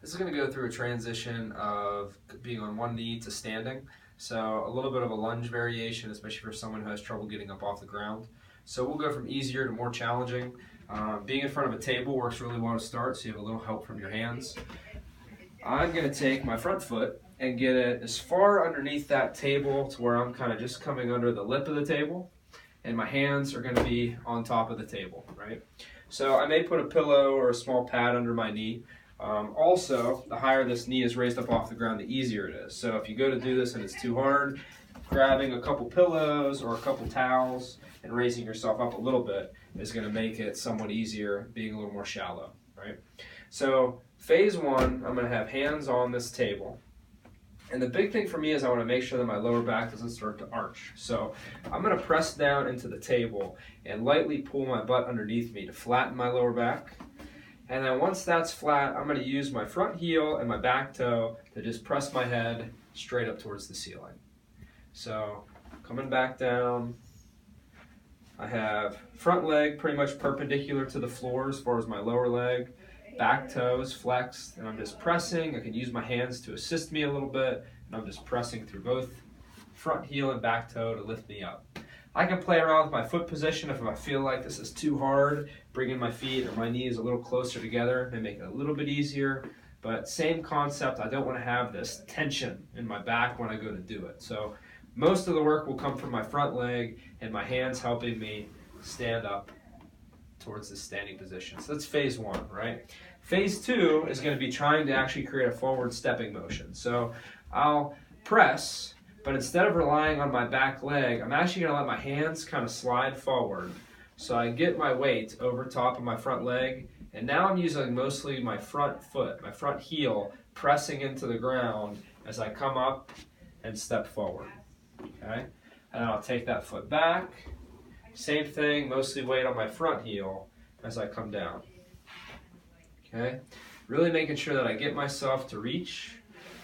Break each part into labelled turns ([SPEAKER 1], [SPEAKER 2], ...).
[SPEAKER 1] This is going to go through a transition of being on one knee to standing. So a little bit of a lunge variation, especially for someone who has trouble getting up off the ground. So we'll go from easier to more challenging. Being in front of a table works really well to start, so you have a little help from your hands. I'm going to take my front foot and get it as far underneath that table to where I'm kind of just coming under the lip of the table, and my hands are going to be on top of the table, right? So I may put a pillow or a small pad under my knee. Also, the higher this knee is raised up off the ground, the easier it is. So if you go to do this and it's too hard, grabbing a couple pillows or a couple towels and raising yourself up a little bit is going to make it somewhat easier, being a little more shallow, right? So phase one, I'm going to have hands on this table. And the big thing for me is I want to make sure that my lower back doesn't start to arch. So I'm going to press down into the table and lightly pull my butt underneath me to flatten my lower back. And then once that's flat, I'm going to use my front heel and my back toe to just press my head straight up towards the ceiling. So coming back down, I have front leg pretty much perpendicular to the floor as far as my lower leg. Back toes flexed, and I'm just pressing. I can use my hands to assist me a little bit, and I'm just pressing through both front heel and back toe to lift me up. I can play around with my foot position if I feel like this is too hard, bringing my feet or my knees a little closer together and make it a little bit easier. But same concept, I don't want to have this tension in my back when I go to do it. So most of the work will come from my front leg and my hands helping me stand up towards the standing position. So that's phase one, right? Phase two is going to be trying to actually create a forward stepping motion. So I'll press, but instead of relying on my back leg, I'm actually going to let my hands kind of slide forward. So I get my weight over top of my front leg, and now I'm using mostly my front foot, my front heel, pressing into the ground as I come up and step forward. Okay? And then I'll take that foot back. Same thing, mostly weight on my front heel as I come down. Okay? Really making sure that I get myself to reach.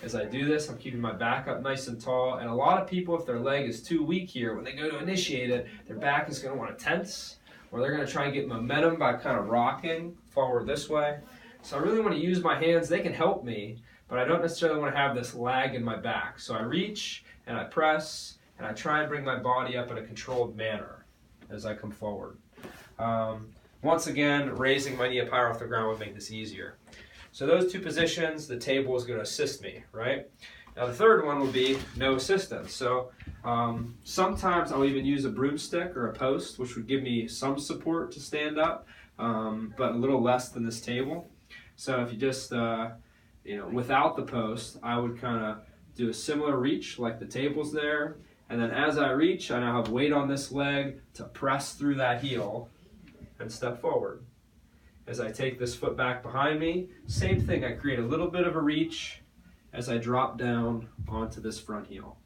[SPEAKER 1] As I do this, I'm keeping my back up nice and tall. And a lot of people, if their leg is too weak here, when they go to initiate it, their back is going to want to tense, or they're going to try and get momentum by kind of rocking forward this way. So I really want to use my hands. They can help me, but I don't necessarily want to have this lag in my back. So I reach and I press and I try and bring my body up in a controlled manner as I come forward. Once again, raising my knee up higher off the ground would make this easier. So those two positions, the table is going to assist me, right? Now the third one will be no assistance. So sometimes I'll even use a broomstick or a post, which would give me some support to stand up, but a little less than this table. So if you just, without the post, I would kind of do a similar reach like the table's there. And then as I reach, I now have weight on this leg to press through that heel and step forward. As I take this foot back behind me, same thing, I create a little bit of a reach as I drop down onto this front heel.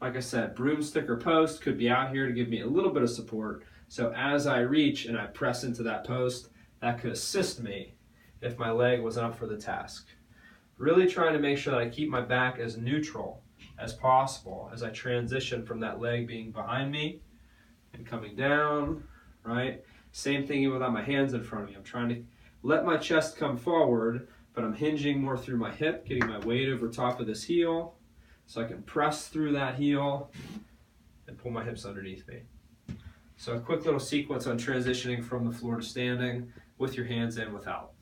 [SPEAKER 1] Like I said, broomstick or post could be out here to give me a little bit of support. So as I reach and I press into that post, that could assist me if my leg wasn't up for the task. Really trying to make sure that I keep my back as neutral as possible as I transition from that leg being behind me and coming down, right? Same thing without my hands in front of me. I'm trying to let my chest come forward, but I'm hinging more through my hip, getting my weight over top of this heel so I can press through that heel and pull my hips underneath me. So a quick little sequence on transitioning from the floor to standing with your hands in, without.